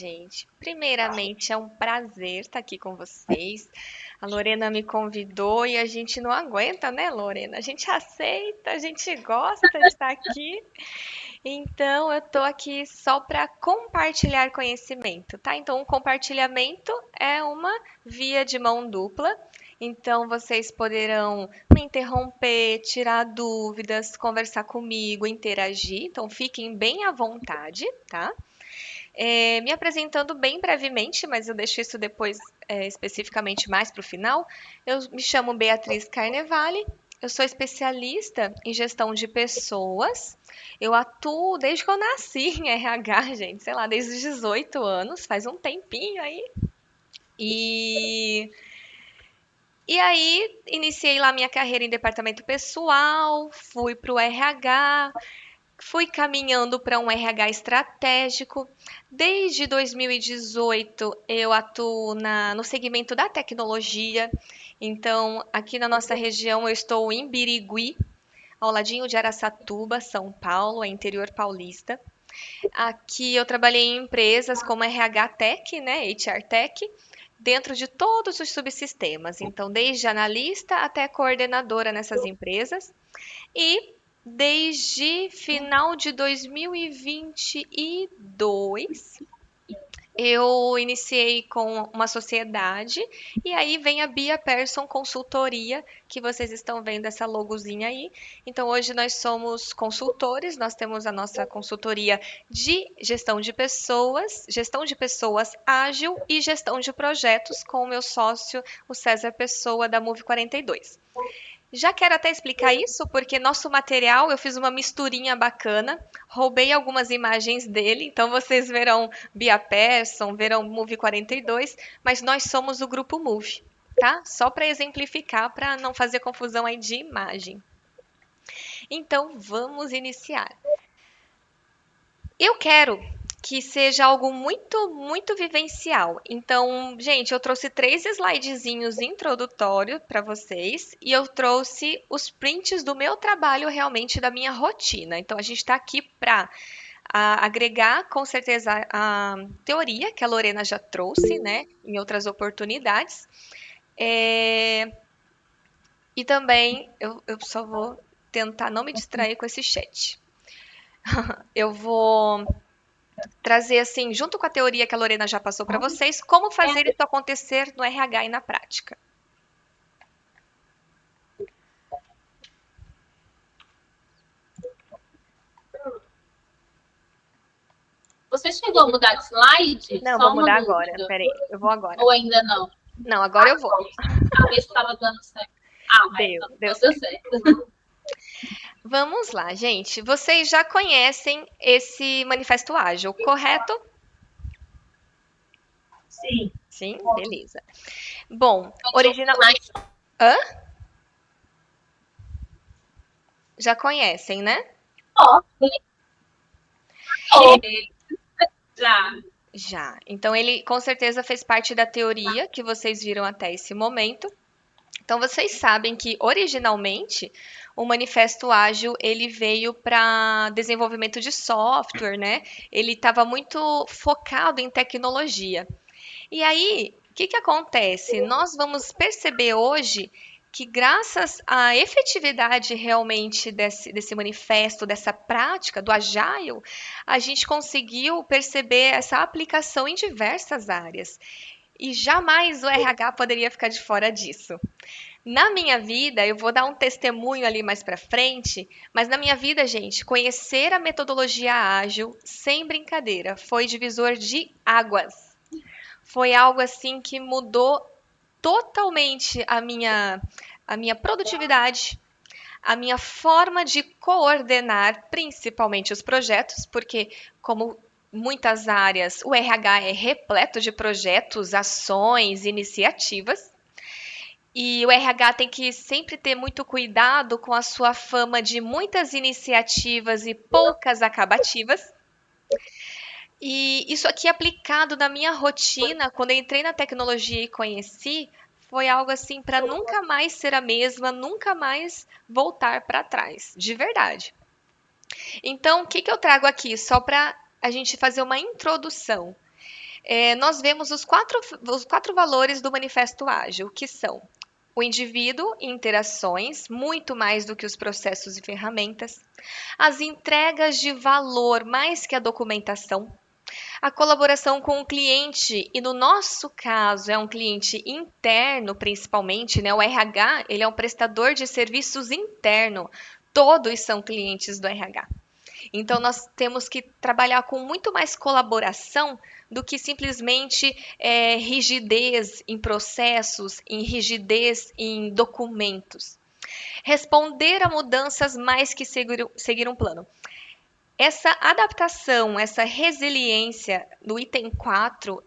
Gente, primeiramente é um prazer estar aqui com vocês. A Lorena me convidou e a gente não aguenta, né, Lorena? A gente aceita, a gente gosta de estar aqui. Então, eu tô aqui só para compartilhar conhecimento, tá? Então, o compartilhamento é uma via de mão dupla. Então, vocês poderão me interromper, tirar dúvidas, conversar comigo, interagir. Então, fiquem bem à vontade, tá? Me apresentando bem brevemente, mas eu deixo isso depois especificamente mais para o final. Eu me chamo Beatriz Carnevale, eu sou especialista em gestão de pessoas. Eu atuo desde que eu nasci em RH, gente, sei lá, desde os 18 anos, faz um tempinho aí. E, e aí, iniciei lá minha carreira em departamento pessoal, fui para o RH, fui caminhando para um RH estratégico. Desde 2018 eu atuo no segmento da tecnologia. Então, aqui na nossa região eu estou em Birigui, ao ladinho de Araçatuba, São Paulo, é interior paulista. Aqui eu trabalhei em empresas como RH Tech, né, HR Tech, dentro de todos os subsistemas. Então, desde analista até coordenadora nessas empresas. E desde final de 2022, eu iniciei com uma sociedade e aí vem a Bia Persson Consultoria, que vocês estão vendo essa logozinha aí. Então hoje nós somos consultores, nós temos a nossa consultoria de gestão de pessoas ágil e gestão de projetos com o meu sócio, o César Pessoa da Move 42. Já quero até explicar isso, porque nosso material eu fiz uma misturinha bacana, roubei algumas imagens dele, então vocês verão Bia Persson, verão Move 42, mas nós somos o grupo Move, tá? Só para exemplificar, para não fazer confusão aí de imagem. Então vamos iniciar. Eu quero que seja algo muito vivencial. Então, gente, eu trouxe 3 slidezinhos introdutórios para vocês e eu trouxe os prints do meu trabalho realmente da minha rotina. Então, a gente está aqui para agregar com certeza a teoria que a Lorena já trouxe, né, em outras oportunidades. E também eu só vou tentar não me distrair com esse chat. Eu vou trazer assim, junto com a teoria que a Lorena já passou para vocês, como fazer isso acontecer no RH e na prática. Você chegou a mudar de slide? Não, vou Só uma mudar agora. dúvida. Peraí, eu vou agora. Ou ainda não? Não, agora eu vou. A ver se estava dando certo. Ah, Deu, então deu deu certo. certo. Vamos lá, gente. Vocês já conhecem esse manifesto ágil, correto? Sim. Sim, beleza. Bom, original. Hã? Já conhecem, né? Ó, já. Já. Então ele com certeza fez parte da teoria que vocês viram até esse momento. Então vocês sabem que originalmente o Manifesto Ágil ele veio para desenvolvimento de software, né? Ele estava muito focado em tecnologia. E aí, o que acontece? Nós vamos perceber hoje que graças à efetividade realmente desse manifesto, dessa prática do Agile, a gente conseguiu perceber essa aplicação em diversas áreas. E jamais o RH poderia ficar de fora disso. Na minha vida, eu vou dar um testemunho ali mais para frente, mas na minha vida, gente, conhecer a metodologia ágil, sem brincadeira, foi divisor de águas. Foi algo assim que mudou totalmente a minha produtividade, a minha forma de coordenar, principalmente os projetos, porque como muitas áreas, o RH é repleto de projetos, ações, iniciativas. E o RH tem que sempre ter muito cuidado com a sua fama de muitas iniciativas e poucas acabativas. E isso aqui aplicado na minha rotina, quando eu entrei na tecnologia e conheci, foi algo assim para nunca mais ser a mesma, nunca mais voltar para trás, de verdade. Então, o que eu trago aqui? Só para a gente fazer uma introdução. nós vemos os quatro valores do Manifesto Ágil, que são o indivíduo e interações, muito mais do que os processos e ferramentas, as entregas de valor, mais que a documentação, a colaboração com o cliente, e no nosso caso é um cliente interno, principalmente, né? O RH, ele é um prestador de serviços interno. Todos são clientes do RH. Então, nós temos que trabalhar com muito mais colaboração do que simplesmente rigidez em processos, em rigidez em documentos. Responder a mudanças mais que seguir um plano. Essa adaptação, essa resiliência no item 4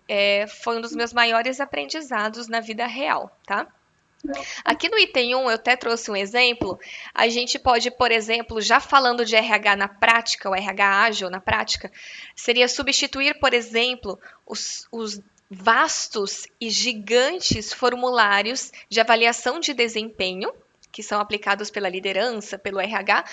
foi um dos meus maiores aprendizados na vida real, tá? Aqui no item 1, eu até trouxe um exemplo. A gente pode, por exemplo, já falando de RH na prática, o RH ágil na prática, seria substituir, por exemplo, os vastos e gigantes formulários de avaliação de desempenho, que são aplicados pela liderança, pelo RH,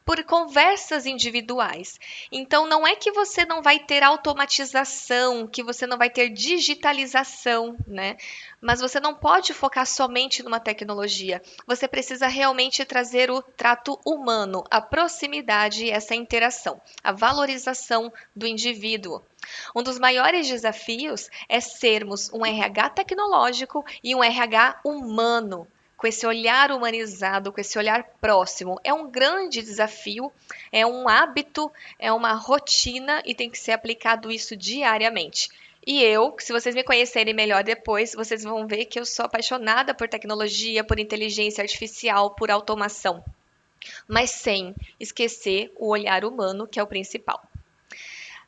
por conversas individuais. Então, não é que você não vai ter automatização, que você não vai ter digitalização, né? Mas você não pode focar somente numa tecnologia. Você precisa realmente trazer o trato humano, a proximidade e essa interação, a valorização do indivíduo. Um dos maiores desafios é sermos um RH tecnológico e um RH humano, com esse olhar humanizado, com esse olhar próximo. É um grande desafio, é um hábito, é uma rotina e tem que ser aplicado isso diariamente. E eu, se vocês me conhecerem melhor depois, vocês vão ver que eu sou apaixonada por tecnologia, por inteligência artificial, por automação, mas sem esquecer o olhar humano, que é o principal.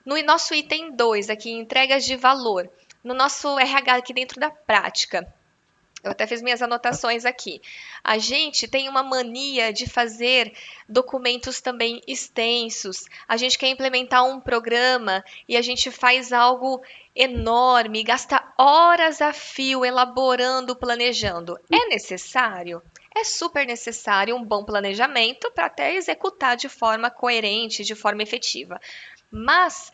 No nosso item 2, aqui, entregas de valor, no nosso RH aqui dentro da prática, eu até fiz minhas anotações aqui. A gente tem uma mania de fazer documentos também extensos. A gente quer implementar um programa e a gente faz algo enorme, gasta horas a fio elaborando, planejando. É necessário? É super necessário um bom planejamento para até executar de forma coerente, de forma efetiva. Mas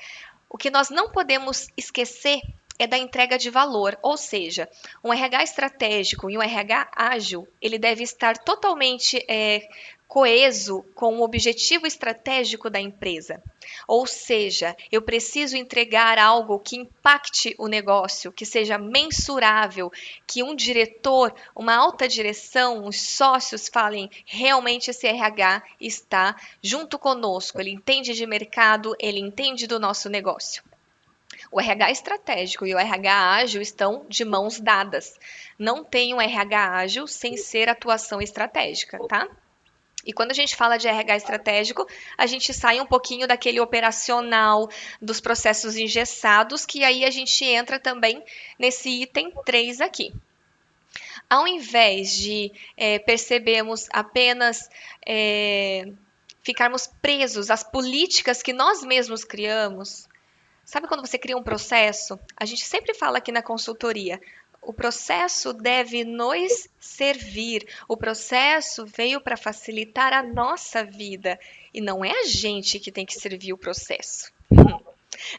o que nós não podemos esquecer é da entrega de valor, ou seja, um RH estratégico e um RH ágil, ele deve estar totalmente coeso com o objetivo estratégico da empresa. Ou seja, eu preciso entregar algo que impacte o negócio, que seja mensurável, que um diretor, uma alta direção, os sócios falem, realmente esse RH está junto conosco, ele entende de mercado, ele entende do nosso negócio. O RH estratégico e o RH ágil estão de mãos dadas. Não tem um RH ágil sem ser atuação estratégica, tá? E quando a gente fala de RH estratégico, a gente sai um pouquinho daquele operacional, dos processos engessados, que aí a gente entra também nesse item 3 aqui. Ao invés de percebermos apenas ficarmos presos às políticas que nós mesmos criamos, sabe quando você cria um processo? A gente sempre fala aqui na consultoria, o processo deve nos servir. O processo veio para facilitar a nossa vida. E não é a gente que tem que servir o processo.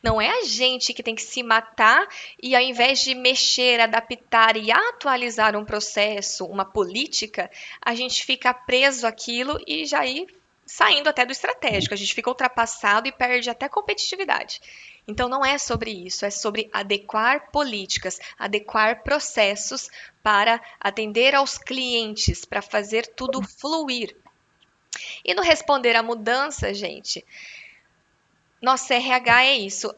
Não é a gente que tem que se matar e, ao invés de mexer, adaptar e atualizar um processo, uma política, a gente fica preso àquilo e já ir saindo até do estratégico. A gente fica ultrapassado e perde até competitividade. Então, não é sobre isso, é sobre adequar políticas, adequar processos para atender aos clientes, para fazer tudo fluir. E no responder à mudança, gente, nosso RH é isso.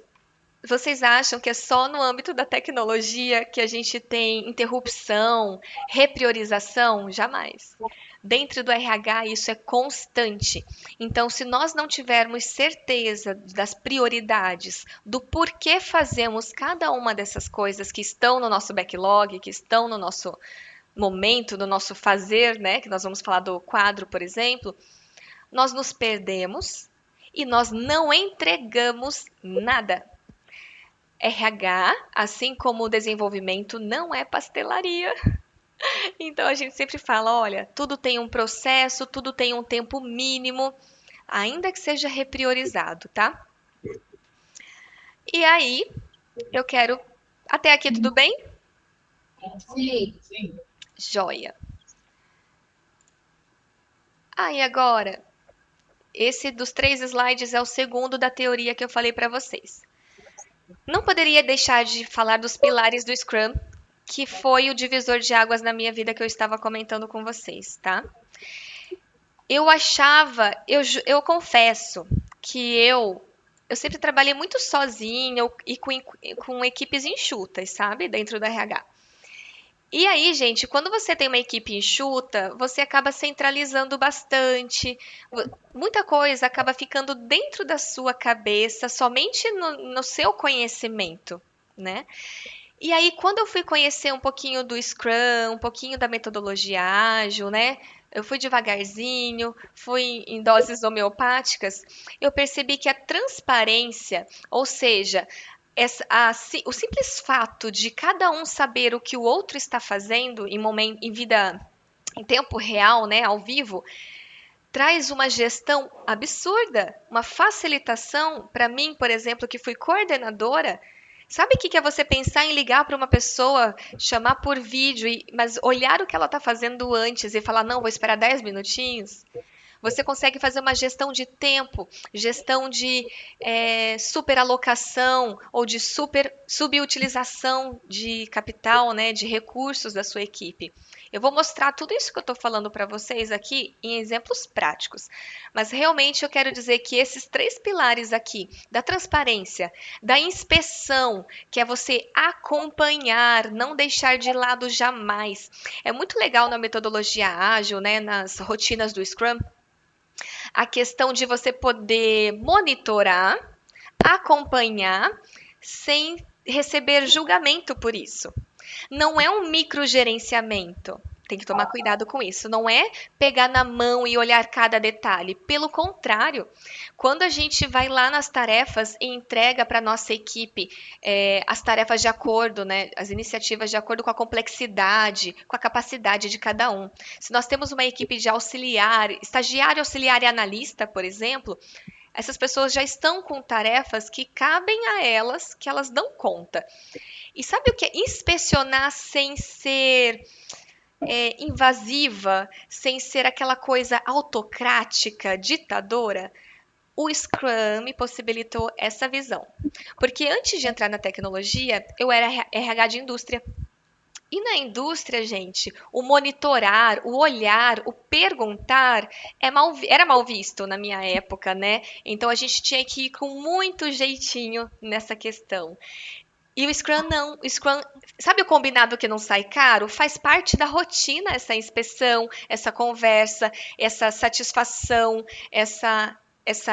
Vocês acham que é só no âmbito da tecnologia que a gente tem interrupção, repriorização? Jamais. Dentro do RH, isso é constante. Então, se nós não tivermos certeza das prioridades, do porquê fazemos cada uma dessas coisas que estão no nosso backlog, que estão no nosso momento, no nosso fazer, né? Que nós vamos falar do quadro, por exemplo, nós nos perdemos e nós não entregamos nada. RH, assim como o desenvolvimento, não é pastelaria. Então a gente sempre fala, olha, tudo tem um processo, tudo tem um tempo mínimo, ainda que seja repriorizado, tá? E aí, eu quero Até aqui tudo bem? Sim. Joia. E agora, esse dos 3 slides é o segundo da teoria que eu falei para vocês. Não poderia deixar de falar dos pilares do Scrum, que foi o divisor de águas na minha vida que eu estava comentando com vocês, tá? Eu confesso que eu sempre trabalhei muito sozinha e com equipes enxutas, sabe? Dentro da RH. E aí, gente, quando você tem uma equipe enxuta, você acaba centralizando bastante, muita coisa acaba ficando dentro da sua cabeça, somente no seu conhecimento, né? E aí, quando eu fui conhecer um pouquinho do Scrum, um pouquinho da metodologia ágil, né? Eu fui devagarzinho, fui em doses homeopáticas, eu percebi que a transparência, ou seja, o simples fato de cada um saber o que o outro está fazendo em vida, em tempo real, né, ao vivo, traz uma gestão absurda, uma facilitação para mim, por exemplo, que fui coordenadora. Sabe o que é você pensar em ligar para uma pessoa, chamar por vídeo, mas olhar o que ela está fazendo antes e falar, não, vou esperar 10 minutinhos? Você consegue fazer uma gestão de tempo, gestão de superalocação ou de subutilização de capital, né, de recursos da sua equipe. Eu vou mostrar tudo isso que eu estou falando para vocês aqui em exemplos práticos. Mas realmente eu quero dizer que esses 3 pilares aqui, da transparência, da inspeção, que é você acompanhar, não deixar de lado jamais. É muito legal na metodologia ágil, né, nas rotinas do Scrum, a questão de você poder monitorar, acompanhar, sem receber julgamento por isso. Não é um microgerenciamento. Tem que tomar cuidado com isso. Não é pegar na mão e olhar cada detalhe. Pelo contrário, quando a gente vai lá nas tarefas e entrega para a nossa equipe as tarefas de acordo, né, as iniciativas de acordo com a complexidade, com a capacidade de cada um. Se nós temos uma equipe de auxiliar, estagiário, auxiliar e analista, por exemplo, essas pessoas já estão com tarefas que cabem a elas, que elas dão conta. E sabe o que é inspecionar sem ser invasiva, sem ser aquela coisa autocrática, ditadora? O Scrum me possibilitou essa visão. Porque antes de entrar na tecnologia, eu era RH de indústria. E na indústria, gente, o monitorar, o olhar, o perguntar era mal visto na minha época, né? Então a gente tinha que ir com muito jeitinho nessa questão. E o Scrum não. O Scrum, sabe o combinado que não sai caro? Faz parte da rotina essa inspeção, essa conversa, essa satisfação,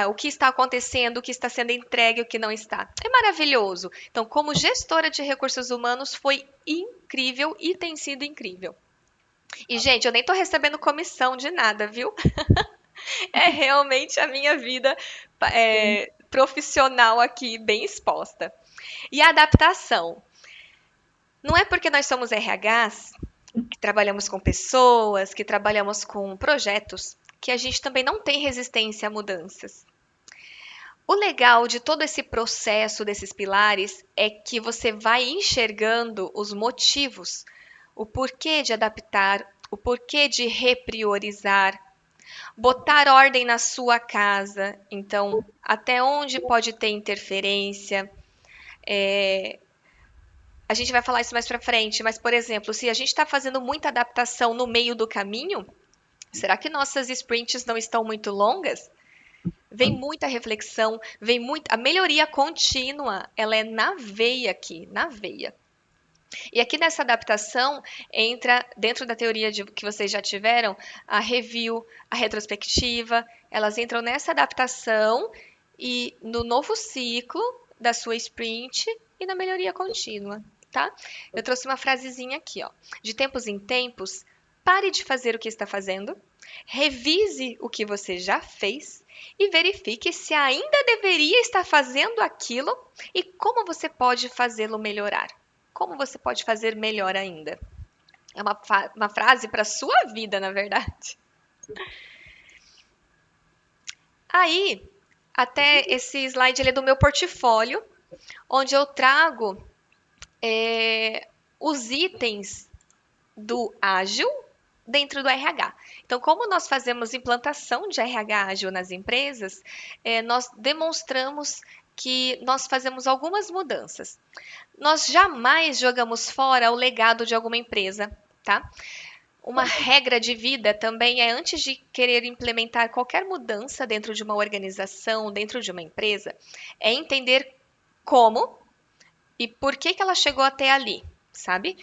o que está acontecendo, o que está sendo entregue, o que não está. É maravilhoso. Então, como gestora de recursos humanos, foi incrível e tem sido incrível. E, gente, eu nem estou recebendo comissão de nada, viu? É realmente a minha vida profissional aqui bem exposta. E a adaptação. Não é porque nós somos RHs, que trabalhamos com pessoas, que trabalhamos com projetos, que a gente também não tem resistência a mudanças. O legal de todo esse processo desses pilares é que você vai enxergando os motivos, o porquê de adaptar, o porquê de repriorizar, botar ordem na sua casa. Então, até onde pode ter interferência? A gente vai falar isso mais para frente, mas, por exemplo, se a gente está fazendo muita adaptação no meio do caminho, será que nossas sprints não estão muito longas? Vem muita reflexão, vem muita. A melhoria contínua, ela é na veia aqui, na veia. E aqui nessa adaptação entra, dentro da teoria que vocês já tiveram, a review, a retrospectiva, elas entram nessa adaptação e no novo ciclo da sua sprint e na melhoria contínua, tá? Eu trouxe uma frasezinha aqui, ó. De tempos em tempos, pare de fazer o que está fazendo, revise o que você já fez e verifique se ainda deveria estar fazendo aquilo e como você pode fazê-lo melhorar. Como você pode fazer melhor ainda? É uma frase para a sua vida, na verdade. Aí, até esse slide ele é do meu portfólio, onde eu trago os itens do ágil dentro do RH. Então, como nós fazemos implantação de RH ágil nas empresas, nós demonstramos que nós fazemos algumas mudanças. Nós jamais jogamos fora o legado de alguma empresa, tá? Uma regra de vida também é, antes de querer implementar qualquer mudança dentro de uma organização, dentro de uma empresa, é entender como e por que ela chegou até ali, sabe?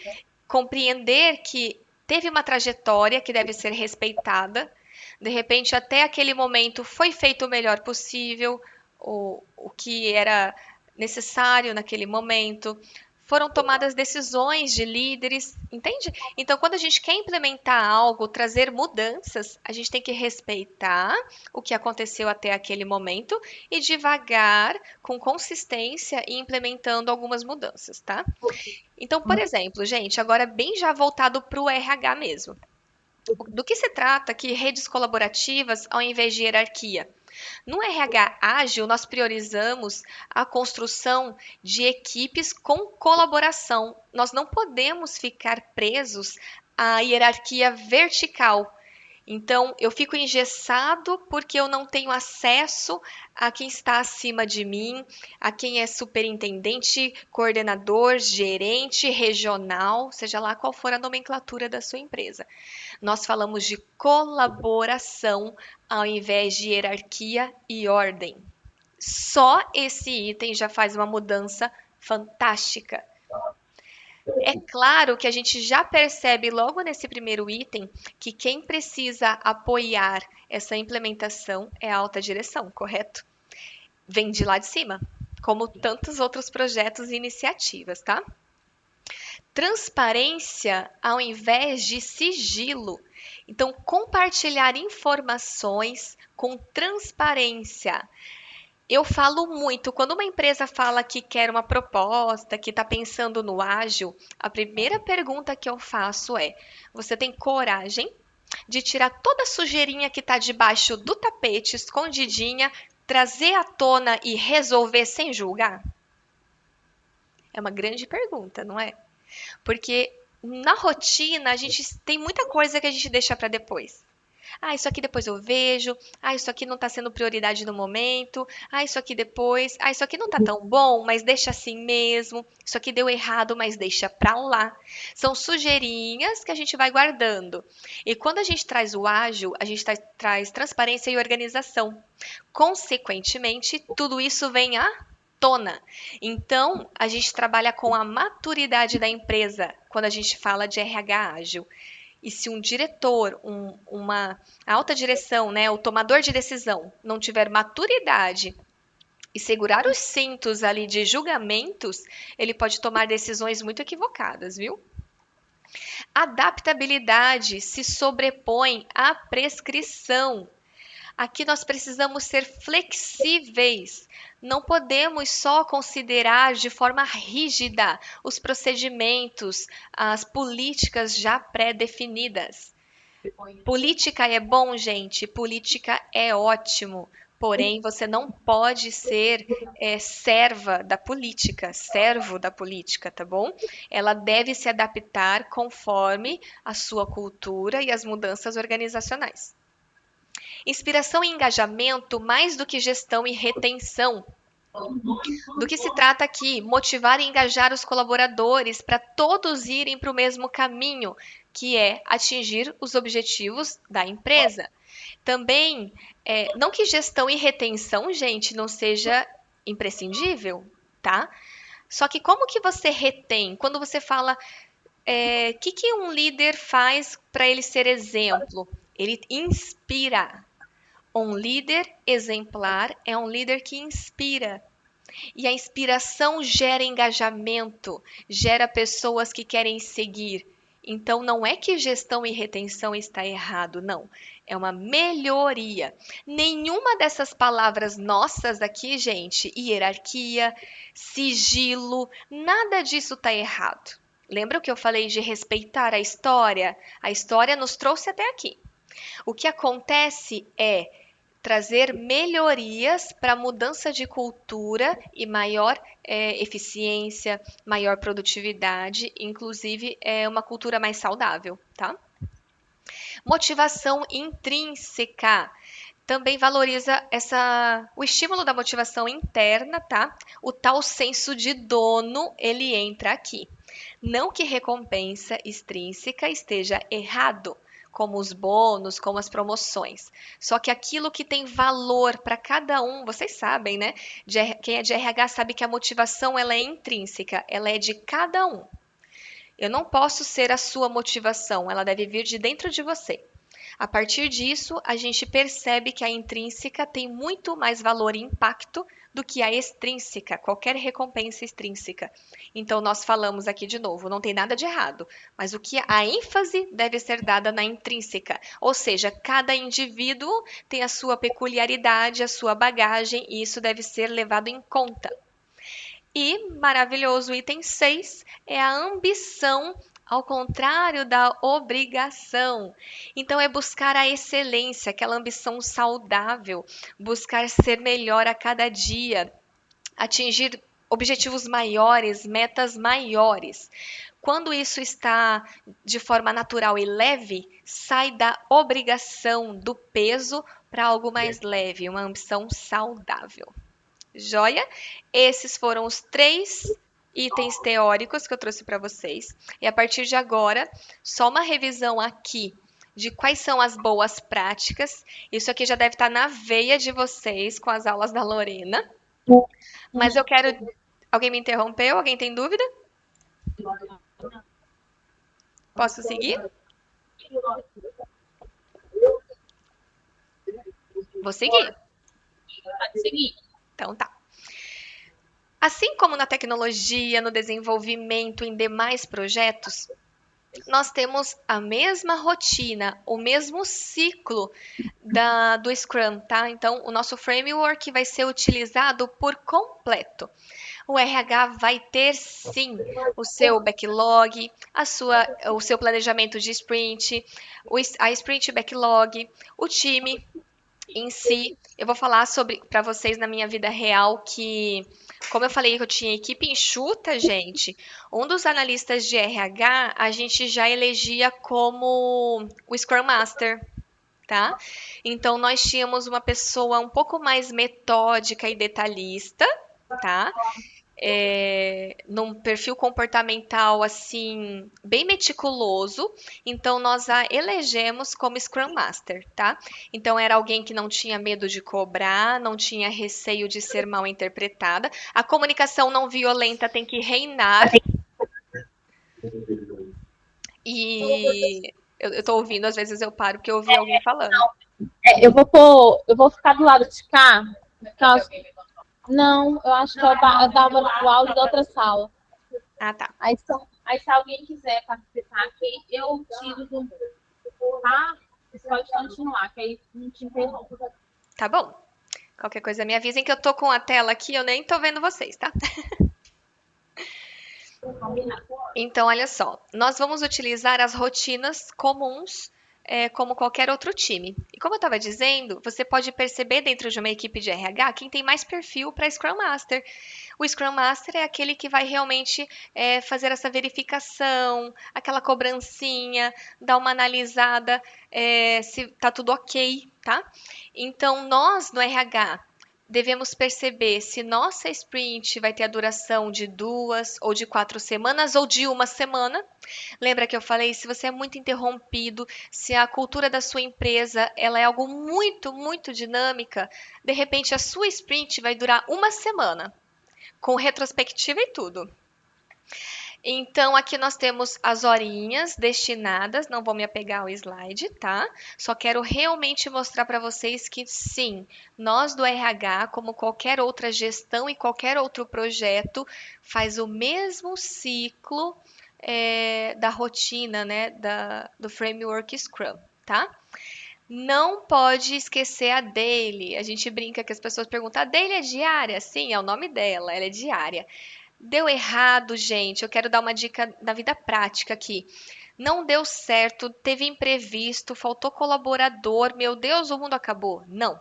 Compreender que teve uma trajetória que deve ser respeitada, de repente até aquele momento foi feito o melhor possível, o que era necessário naquele momento, foram tomadas decisões de líderes, entende? Então, quando a gente quer implementar algo, trazer mudanças, a gente tem que respeitar o que aconteceu até aquele momento e devagar, com consistência, ir implementando algumas mudanças, tá? Então, por exemplo, gente, agora bem já voltado para o RH mesmo. Do que se trata aqui redes colaborativas ao invés de hierarquia? No RH ágil, nós priorizamos a construção de equipes com colaboração. Nós não podemos ficar presos à hierarquia vertical. Então, eu fico engessado porque eu não tenho acesso a quem está acima de mim, a quem é superintendente, coordenador, gerente regional, seja lá qual for a nomenclatura da sua empresa. Nós falamos de colaboração ao invés de hierarquia e ordem. Só esse item já faz uma mudança fantástica. É claro que a gente já percebe logo nesse primeiro item que quem precisa apoiar essa implementação é a alta direção, correto? Vem de lá de cima, como tantos outros projetos e iniciativas, tá? Transparência ao invés de sigilo. Então, compartilhar informações com transparência. Eu falo muito, quando uma empresa fala que quer uma proposta, que está pensando no ágil, a primeira pergunta que eu faço é: você tem coragem de tirar toda a sujeirinha que está debaixo do tapete, escondidinha, trazer à tona e resolver sem julgar? É uma grande pergunta, não é? Porque na rotina a gente tem muita coisa que a gente deixa para depois. Ah, isso aqui depois eu vejo. Ah, isso aqui não está sendo prioridade no momento. Ah, isso aqui depois. Ah, isso aqui não está tão bom, mas deixa assim mesmo. Isso aqui deu errado, mas deixa para lá. São sujeirinhas que a gente vai guardando. E quando a gente traz o ágil, a gente traz transparência e organização. Consequentemente, tudo isso vem à tona. Então, a gente trabalha com a maturidade da empresa quando a gente fala de RH ágil. E se um diretor, uma alta direção, né, o tomador de decisão, não tiver maturidade e segurar os cintos ali de julgamentos, ele pode tomar decisões muito equivocadas, viu? Adaptabilidade se sobrepõe à prescrição. Aqui nós precisamos ser flexíveis. Não podemos só considerar de forma rígida os procedimentos, as políticas já pré-definidas. Política é bom, gente. Política é ótimo. Porém, você não pode ser serva da política, servo da política, tá bom? Ela deve se adaptar conforme a sua cultura e as mudanças organizacionais. Inspiração e engajamento mais do que gestão e retenção. Do que se trata aqui? Motivar e engajar os colaboradores para todos irem para o mesmo caminho, que é atingir os objetivos da empresa. Também, não que gestão e retenção, gente, não seja imprescindível, tá? Só que como que você retém? Quando você fala, que um líder faz para ele ser exemplo? Ele inspira. Um líder exemplar é um líder que inspira. E a inspiração gera engajamento, gera pessoas que querem seguir. Então, não é que gestão e retenção está errado, não. É uma melhoria. Nenhuma dessas palavras nossas aqui, gente, hierarquia, sigilo, nada disso está errado. Lembra o que eu falei de respeitar a história? A história nos trouxe até aqui. O que acontece é trazer melhorias para mudança de cultura e maior eficiência, maior produtividade, inclusive uma cultura mais saudável, tá? Motivação intrínseca também valoriza o estímulo da motivação interna, tá? O tal senso de dono, ele entra aqui. Não que recompensa extrínseca esteja errado, como os bônus, como as promoções. Só que aquilo que tem valor para cada um, vocês sabem, né? Quem é de RH sabe que a motivação ela é intrínseca, ela é de cada um. Eu não posso ser a sua motivação, ela deve vir de dentro de você. A partir disso, a gente percebe que a intrínseca tem muito mais valor e impacto do que a extrínseca, qualquer recompensa extrínseca. Então, nós falamos aqui de novo, não tem nada de errado, mas o que a ênfase deve ser dada na intrínseca, ou seja, cada indivíduo tem a sua peculiaridade, a sua bagagem, e isso deve ser levado em conta. E, maravilhoso, item 6 é a ambição ao contrário da obrigação. Então, é buscar a excelência, aquela ambição saudável, buscar ser melhor a cada dia, atingir objetivos maiores, metas maiores. Quando isso está de forma natural e leve, sai da obrigação, do peso, para algo mais leve, uma ambição saudável. Joia? Esses foram os 3 itens teóricos que eu trouxe para vocês. E a partir de agora, só uma revisão aqui de quais são as boas práticas. Isso aqui já deve estar na veia de vocês com as aulas da Lorena. Mas eu quero. Alguém me interrompeu? Alguém tem dúvida? Posso seguir? Vou seguir. Pode seguir. Então tá. Assim como na tecnologia, no desenvolvimento, em demais projetos, nós temos a mesma rotina, o mesmo ciclo do Scrum, tá? Então, o nosso framework vai ser utilizado por completo. O RH vai ter, sim, o seu backlog, o seu planejamento de sprint, a sprint backlog, o time em si. Eu vou falar sobre para vocês na minha vida real que, como eu falei que eu tinha equipe enxuta, gente, um dos analistas de RH a gente já elegia como o Scrum Master, tá? Então nós tínhamos uma pessoa um pouco mais metódica e detalhista, tá? Num perfil comportamental assim bem meticuloso, então nós a elegemos como Scrum Master, tá? Então era alguém que não tinha medo de cobrar, não tinha receio de ser mal interpretada. A comunicação não violenta tem que reinar. E eu tô ouvindo, às vezes eu paro porque eu ouvi alguém falando. Eu vou ficar do lado de cá. Não, eu acho que eu dava o áudio da outra sala. Ah, tá. Aí se alguém quiser participar aqui, eu tiro do. Tá? Você pode continuar, que aí não te interrompo. Tá bom. Qualquer coisa me avisem que eu tô com a tela aqui, eu nem tô vendo vocês, tá? Então, olha só, nós vamos utilizar as rotinas comuns como qualquer outro time. E como eu estava dizendo, você pode perceber dentro de uma equipe de RH quem tem mais perfil para Scrum Master. O Scrum Master é aquele que vai realmente fazer essa verificação, aquela cobrancinha, dar uma analisada se está tudo ok, tá? Então, nós no RH devemos perceber se nossa sprint vai ter a duração de 2 ou de 4 semanas ou de 1 semana. Lembra que eu falei, se você é muito interrompido, se a cultura da sua empresa ela é algo muito, muito dinâmica, de repente a sua sprint vai durar 1 semana, com retrospectiva e tudo. Então, aqui nós temos as horinhas destinadas, não vou me apegar ao slide, tá? Só quero realmente mostrar para vocês que, sim, nós do RH, como qualquer outra gestão e qualquer outro projeto, faz o mesmo ciclo da rotina, né, do framework Scrum, tá? Não pode esquecer a daily. A gente brinca que as pessoas perguntam, a daily é diária? Sim, é o nome dela, ela é diária. Deu errado, gente. Eu quero dar uma dica da vida prática aqui. Não deu certo, teve imprevisto, faltou colaborador, meu Deus, o mundo acabou. Não.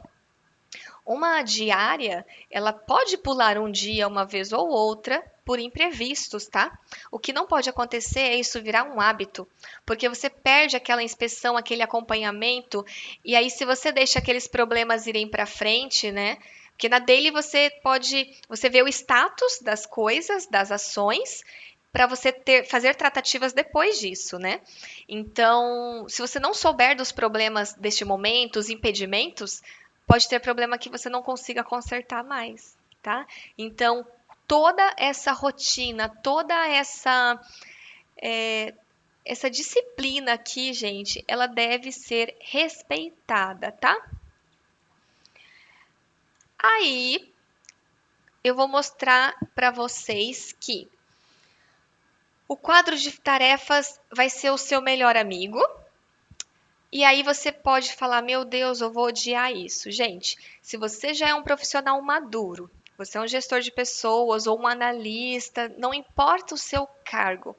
Uma diária, ela pode pular um dia, uma vez ou outra, por imprevistos, tá? O que não pode acontecer é isso virar um hábito, porque você perde aquela inspeção, aquele acompanhamento, e aí se você deixa aqueles problemas irem para frente, né? Porque na daily você vê o status das coisas, das ações, para você fazer tratativas depois disso, né? Então, se você não souber dos problemas deste momento, os impedimentos, pode ter problema que você não consiga consertar mais, tá? Então, toda essa rotina, toda essa disciplina aqui, gente, ela deve ser respeitada, tá? Aí, eu vou mostrar para vocês que o quadro de tarefas vai ser o seu melhor amigo. E aí você pode falar, meu Deus, eu vou odiar isso. Gente, se você já é um profissional maduro, você é um gestor de pessoas ou um analista, não importa o seu cargo.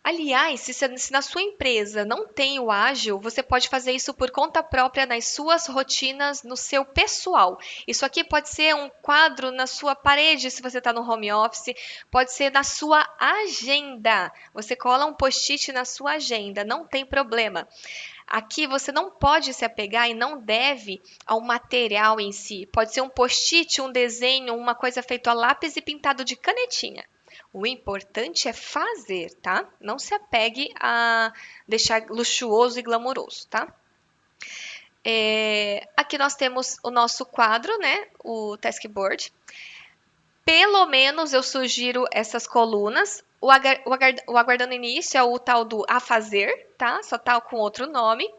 Aliás, se na sua empresa não tem o ágil, você pode fazer isso por conta própria nas suas rotinas, no seu pessoal. Isso aqui pode ser um quadro na sua parede, se você está no home office, pode ser na sua agenda. Você cola um post-it na sua agenda, não tem problema. Aqui você não pode se apegar e não deve ao material em si. Pode ser um post-it, um desenho, uma coisa feita a lápis e pintado de canetinha. O importante é fazer, tá? Não se apegue a deixar luxuoso e glamouroso, tá? Aqui nós temos o nosso quadro, né? O taskboard. Pelo menos eu sugiro essas colunas. O aguardando início é o tal do a fazer, tá? Só tá com outro nome.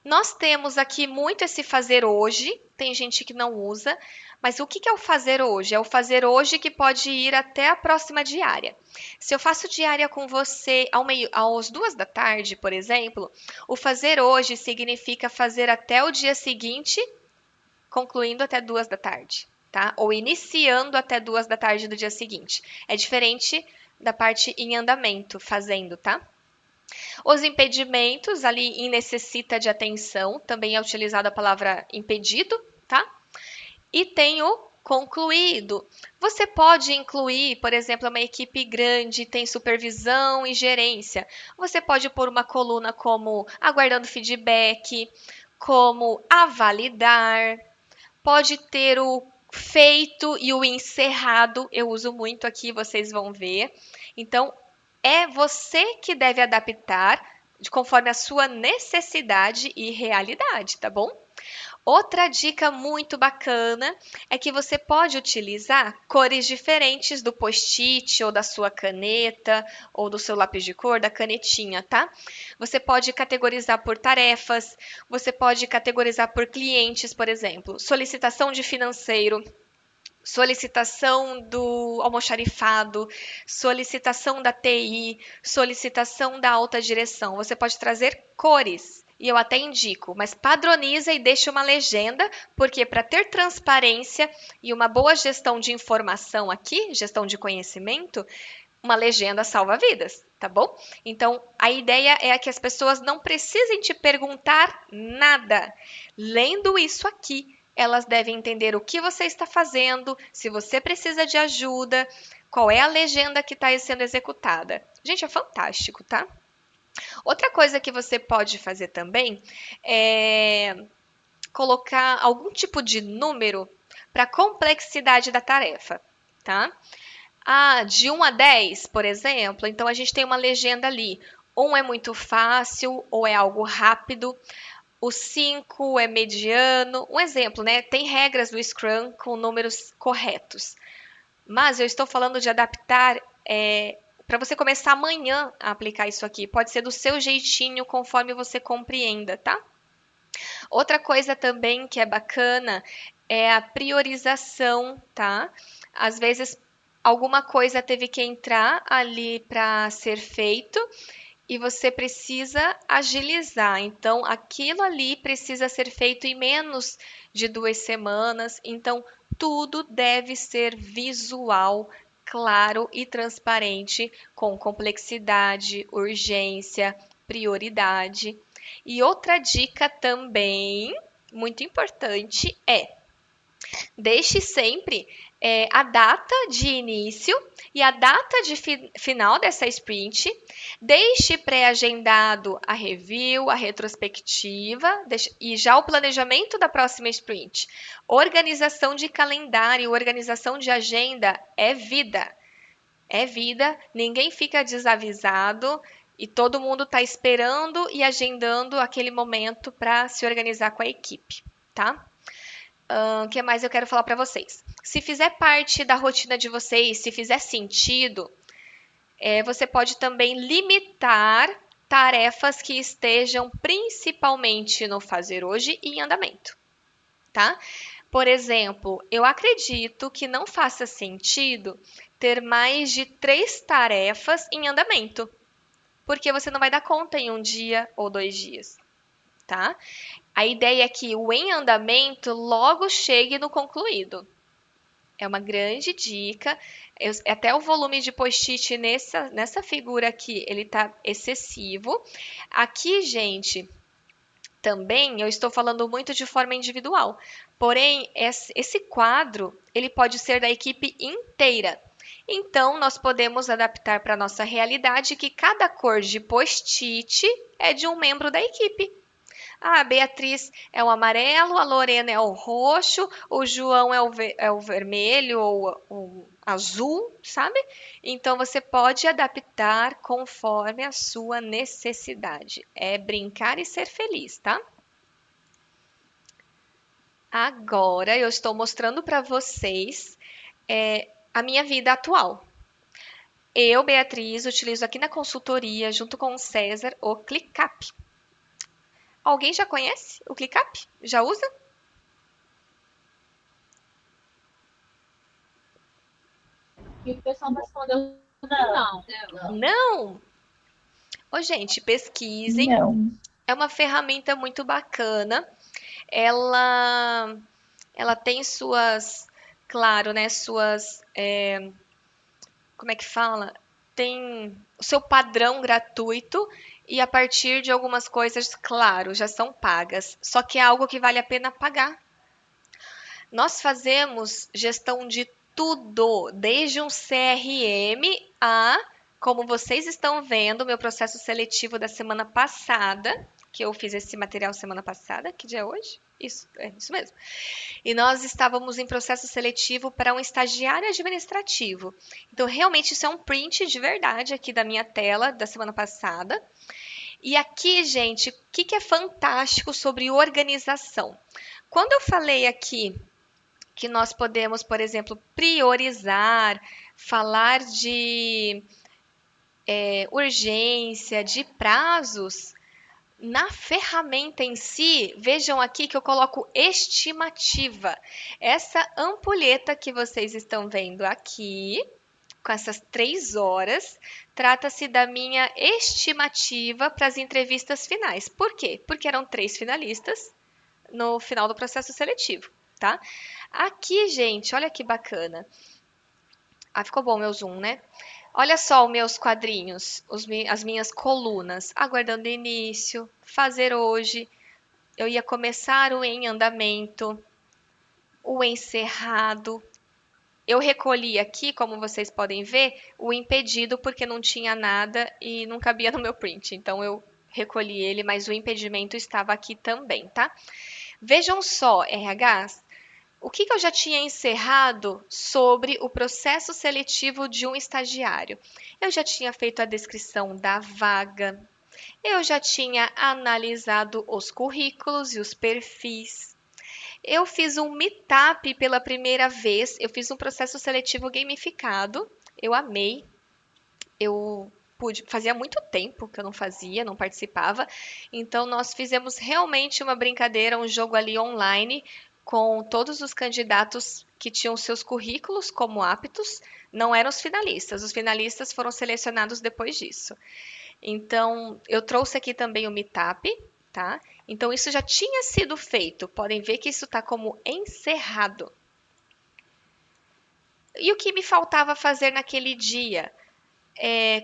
Nós temos aqui muito esse fazer hoje, tem gente que não usa, mas o que é o fazer hoje? É o fazer hoje que pode ir até a próxima diária. Se eu faço diária com você às 2 da tarde, por exemplo, o fazer hoje significa fazer até o dia seguinte, concluindo até 2 da tarde, tá? Ou iniciando até 2 da tarde do dia seguinte. É diferente da parte em andamento, fazendo, tá? Os impedimentos, ali em necessita de atenção, também é utilizada a palavra impedido, tá? E tem o concluído. Você pode incluir, por exemplo, uma equipe grande, tem supervisão e gerência. Você pode pôr uma coluna como aguardando feedback, como a validar. Pode ter o feito e o encerrado. Eu uso muito aqui, vocês vão ver. Então, é você que deve adaptar conforme a sua necessidade e realidade, tá bom? Outra dica muito bacana é que você pode utilizar cores diferentes do post-it ou da sua caneta ou do seu lápis de cor, da canetinha, tá? Você pode categorizar por tarefas, você pode categorizar por clientes, por exemplo, solicitação de financeiro, solicitação do almoxarifado, solicitação da TI, solicitação da alta direção. Você pode trazer cores. E eu até indico, mas padroniza e deixa uma legenda, porque para ter transparência e uma boa gestão de informação aqui, gestão de conhecimento, uma legenda salva vidas, tá bom? Então, a ideia é que as pessoas não precisem te perguntar nada. Lendo isso aqui, elas devem entender o que você está fazendo, se você precisa de ajuda, qual é a legenda que está sendo executada. Gente, é fantástico, tá? Outra coisa que você pode fazer também é colocar algum tipo de número para a complexidade da tarefa, tá? De 1 a 10, por exemplo, então a gente tem uma legenda ali. 1 é muito fácil ou é algo rápido. O 5 é mediano. Um exemplo, né? Tem regras do Scrum com números corretos. Mas eu estou falando de adaptar para você começar amanhã a aplicar isso aqui. Pode ser do seu jeitinho, conforme você compreenda, tá? Outra coisa também que é bacana é a priorização, tá? Às vezes alguma coisa teve que entrar ali para ser feito e você precisa agilizar. Então, aquilo ali precisa ser feito em menos de 2 semanas. Então, tudo deve ser visual, claro e transparente, com complexidade, urgência, prioridade. E outra dica também muito importante é: deixe sempre a data de início e a data de final dessa sprint. Deixe pré-agendado a review, a retrospectiva e já o planejamento da próxima sprint. Organização de calendário, organização de agenda é vida. É vida, ninguém fica desavisado e todo mundo está esperando e agendando aquele momento para se organizar com a equipe, tá? O que mais eu quero falar para vocês? Se fizer parte da rotina de vocês, se fizer sentido, você pode também limitar tarefas que estejam principalmente no fazer hoje e em andamento, tá? Por exemplo, eu acredito que não faça sentido ter mais de 3 tarefas em andamento, porque você não vai dar conta em um dia ou 2 dias, tá? A ideia é que o em andamento logo chegue no concluído. É uma grande dica. Até o volume de post-it nessa figura aqui, ele tá excessivo. Aqui, gente, também eu estou falando muito de forma individual. Porém, esse quadro, ele pode ser da equipe inteira. Então, nós podemos adaptar para a nossa realidade que cada cor de post-it é de um membro da equipe. A Beatriz é o amarelo, a Lorena é o roxo, o João é o vermelho ou o azul, sabe? Então você pode adaptar conforme a sua necessidade. É brincar e ser feliz, tá? Agora eu estou mostrando para vocês a minha vida atual. Eu, Beatriz, utilizo aqui na consultoria, junto com o César, o ClickUp. Alguém já conhece o ClickUp? Já usa? E o pessoal respondeu, não. Não? Ô, gente, pesquisem. Não. É uma ferramenta muito bacana. Ela, ela tem suas, claro, né? Suas, como é que fala? Tem o seu padrão gratuito e a partir de algumas coisas, claro, já são pagas. Só que é algo que vale a pena pagar. Nós fazemos gestão de tudo, desde um CRM a, como vocês estão vendo, meu processo seletivo da semana passada, que eu fiz esse material semana passada, que dia é hoje? Isso, é isso mesmo. E nós estávamos em processo seletivo para um estagiário administrativo. Então, realmente, isso é um print de verdade aqui da minha tela da semana passada. E aqui, gente, o que é fantástico sobre organização? Quando eu falei aqui que nós podemos, por exemplo, priorizar, falar de urgência, de prazos, na ferramenta em si, vejam aqui que eu coloco estimativa. Essa ampulheta que vocês estão vendo aqui, com essas 3 horas, trata-se da minha estimativa para as entrevistas finais. Por quê? Porque eram 3 finalistas no final do processo seletivo, tá? Aqui, gente, olha que bacana. Ficou bom meu zoom, né? Olha só os meus quadrinhos, as minhas colunas. Aguardando início, fazer hoje. Eu ia começar o em andamento, o encerrado. Eu recolhi aqui, como vocês podem ver, o impedido porque não tinha nada e não cabia no meu print. Então eu recolhi ele, mas o impedimento estava aqui também, tá? Vejam só, RHs, o que eu já tinha encerrado sobre o processo seletivo de um estagiário? Eu já tinha feito a descrição da vaga, eu já tinha analisado os currículos e os perfis. Eu fiz um meetup pela primeira vez, eu fiz um processo seletivo gamificado, eu amei. Fazia muito tempo que eu não fazia, não participava. Então nós fizemos realmente uma brincadeira, um jogo ali online com todos os candidatos que tinham seus currículos como aptos, não eram os finalistas foram selecionados depois disso. Então, eu trouxe aqui também o Meetup, tá? Então, isso já tinha sido feito, podem ver que isso está como encerrado. E o que me faltava fazer naquele dia?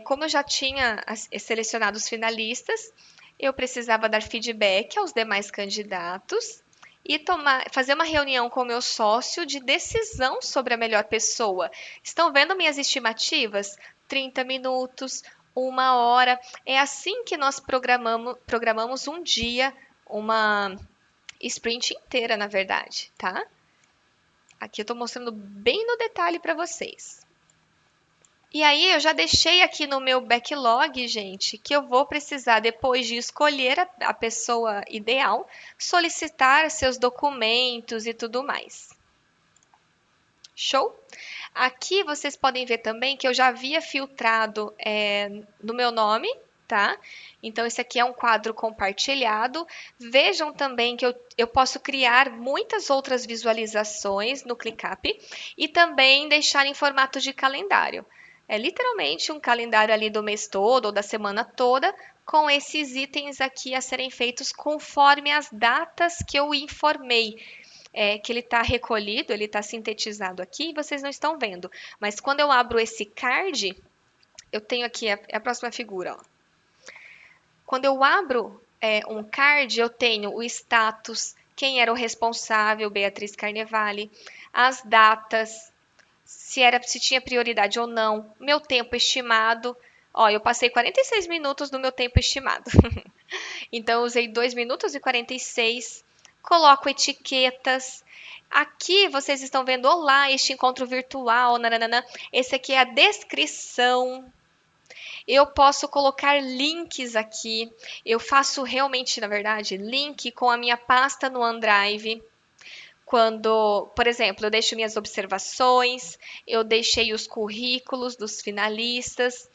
Como eu já tinha selecionado os finalistas, eu precisava dar feedback aos demais candidatos e fazer uma reunião com o meu sócio de decisão sobre a melhor pessoa. Estão vendo minhas estimativas? 30 minutos, 1 hora. É assim que nós programamos um dia, uma sprint inteira, na verdade, tá? Aqui eu estou mostrando bem no detalhe para vocês. E aí eu já deixei aqui no meu backlog, gente, que eu vou precisar, depois de escolher a pessoa ideal, solicitar seus documentos e tudo mais. Show? Aqui vocês podem ver também que eu já havia filtrado no meu nome, tá? Então, esse aqui é um quadro compartilhado. Vejam também que eu posso criar muitas outras visualizações no ClickUp e também deixar em formato de calendário. É literalmente um calendário ali do mês todo ou da semana toda, com esses itens aqui a serem feitos conforme as datas que eu informei. Que ele está recolhido, ele está sintetizado aqui e vocês não estão vendo. Mas quando eu abro esse card, eu tenho aqui a próxima figura. Ó. Quando eu abro um card, eu tenho o status, quem era o responsável, Beatriz Carnevale, as datas, se tinha prioridade ou não, meu tempo estimado. Ó, eu passei 46 minutos do meu tempo estimado. Então, eu usei 2 minutos e 46. Coloco etiquetas. Aqui vocês estão vendo, olá, este encontro virtual, nananana. Esse aqui é a descrição. Eu posso colocar links aqui. Eu faço realmente, na verdade, link com a minha pasta no OneDrive. Quando, por exemplo, eu deixo minhas observações, eu deixei os currículos dos finalistas,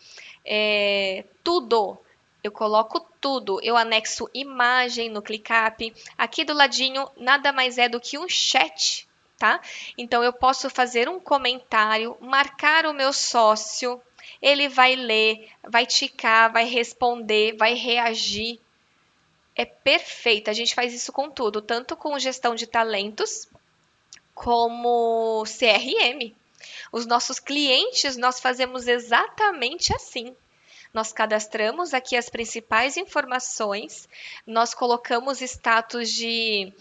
tudo. Eu coloco tudo. Eu anexo imagem no ClickUp. Aqui do ladinho, nada mais é do que um chat, tá? Então, eu posso fazer um comentário, marcar o meu sócio, ele vai ler, vai ticar, vai responder, vai reagir. É perfeito. A gente faz isso com tudo, tanto com gestão de talentos, como CRM. Os nossos clientes, nós fazemos exatamente assim. Nós cadastramos aqui as principais informações, nós colocamos status de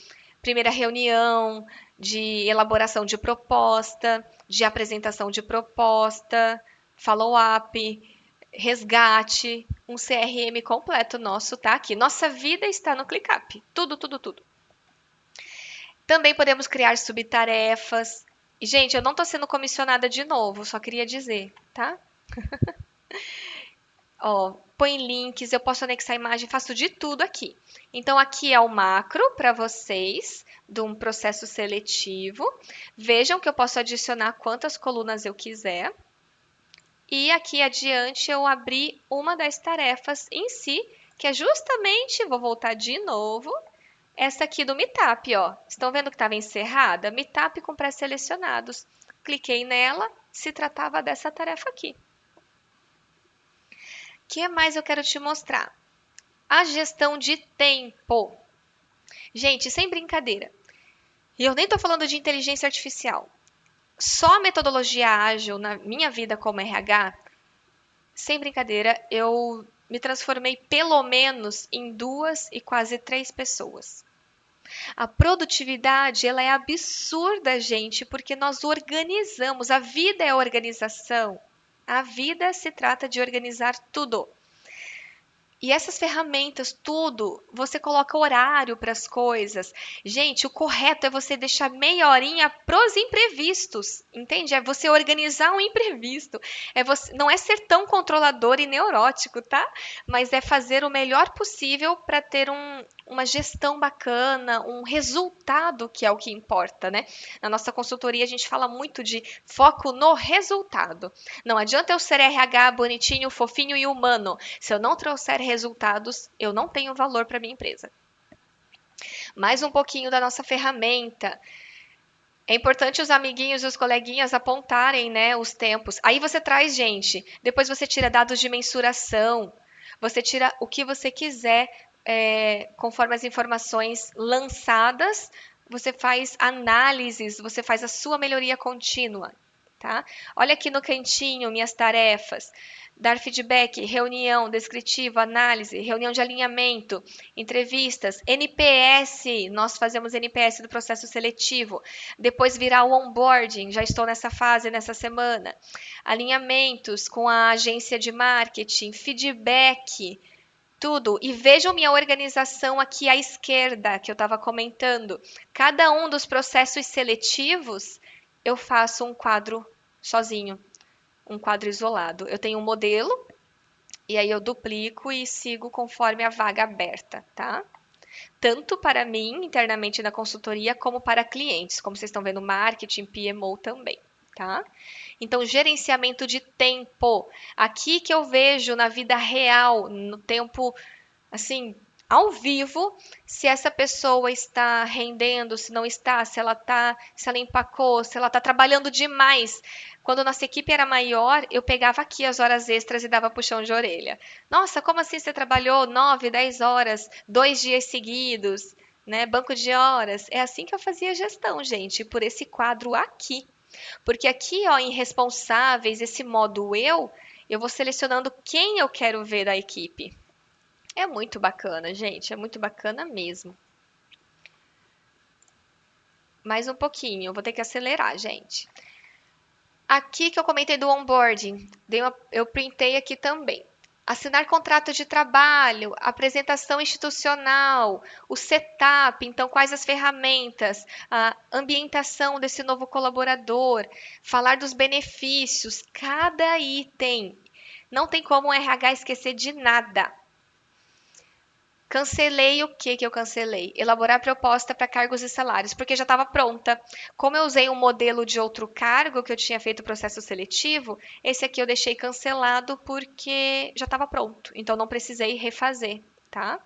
primeira reunião, de elaboração de proposta, de apresentação de proposta, follow-up, resgate, um CRM completo nosso tá aqui. Nossa vida está no ClickUp. Tudo, tudo, tudo. Também podemos criar subtarefas. E, gente, eu não estou sendo comissionada de novo, só queria dizer, tá? Ó, põe links, eu posso anexar imagem, faço de tudo aqui. Então, aqui é o macro para vocês, de um processo seletivo. Vejam que eu posso adicionar quantas colunas eu quiser. E aqui adiante eu abri uma das tarefas em si, que é justamente, vou voltar de novo, essa aqui do Meetup, ó. Estão vendo que estava encerrada? Meetup com pré-selecionados. Cliquei nela, se tratava dessa tarefa aqui. O que mais eu quero te mostrar? A gestão de tempo. Gente, sem brincadeira. E eu nem estou falando de inteligência artificial. Só a metodologia ágil na minha vida como RH, sem brincadeira, eu me transformei pelo menos em 2 e quase 3 pessoas. A produtividade, ela é absurda, gente, porque nós organizamos. A vida é organização. A vida se trata de organizar tudo. E essas ferramentas, tudo, você coloca horário para as coisas. Gente, o correto é você deixar meia horinha pros imprevistos, entende? É você organizar um imprevisto. Não é ser tão controlador e neurótico, tá? Mas é fazer o melhor possível para ter uma gestão bacana, um resultado que é o que importa, né? Na nossa consultoria a gente fala muito de foco no resultado. Não adianta eu ser RH bonitinho, fofinho e humano. Se eu não trouxer resultados, eu não tenho valor para minha empresa. Mais um pouquinho da nossa ferramenta. É importante os amiguinhos e os coleguinhas apontarem, né, os tempos. Aí você traz, gente, depois você tira dados de mensuração, você tira o que você quiser, conforme as informações lançadas, você faz análises, você faz a sua melhoria contínua, tá? Olha aqui no cantinho, minhas tarefas. dar feedback, reunião descritiva, análise, reunião de alinhamento, entrevistas, NPS, nós fazemos NPS do processo seletivo, depois virar o onboarding, já estou nessa fase nessa semana, alinhamentos com a agência de marketing, feedback, tudo. E vejam minha organização aqui à esquerda, que eu estava comentando. Cada um dos processos seletivos, eu faço um quadro sozinho, um quadro isolado. Eu tenho um modelo, e aí eu duplico e sigo conforme a vaga aberta, tá? Tanto para mim, internamente na consultoria, como para clientes, como vocês estão vendo, marketing, PMO também, tá? Então, gerenciamento de tempo. Aqui que eu vejo na vida real, no tempo, assim, ao vivo, se essa pessoa está rendendo, se não está, se ela tá, se ela empacou, se ela está trabalhando demais. Quando nossa equipe era maior, eu pegava aqui as horas extras e dava puxão de orelha. Nossa, como assim você trabalhou 9, 10 horas, 2 dias seguidos, né? Banco de horas. É assim que eu fazia gestão, gente, por esse quadro aqui. Porque aqui, ó, em responsáveis, esse modo eu vou selecionando quem eu quero ver da equipe. É muito bacana, gente, é muito bacana mesmo. Mais um pouquinho, eu vou ter que acelerar, gente. Aqui que eu comentei do onboarding, eu printei aqui também. Assinar contrato de trabalho, apresentação institucional, o setup, então quais as ferramentas, a ambientação desse novo colaborador, falar dos benefícios, cada item. Não tem como o RH esquecer de nada. Cancelei o que eu cancelei? Elaborar proposta para cargos e salários, porque já estava pronta. Como eu usei um modelo de outro cargo que eu tinha feito o processo seletivo, esse aqui eu deixei cancelado porque já estava pronto. Então não precisei refazer, tá?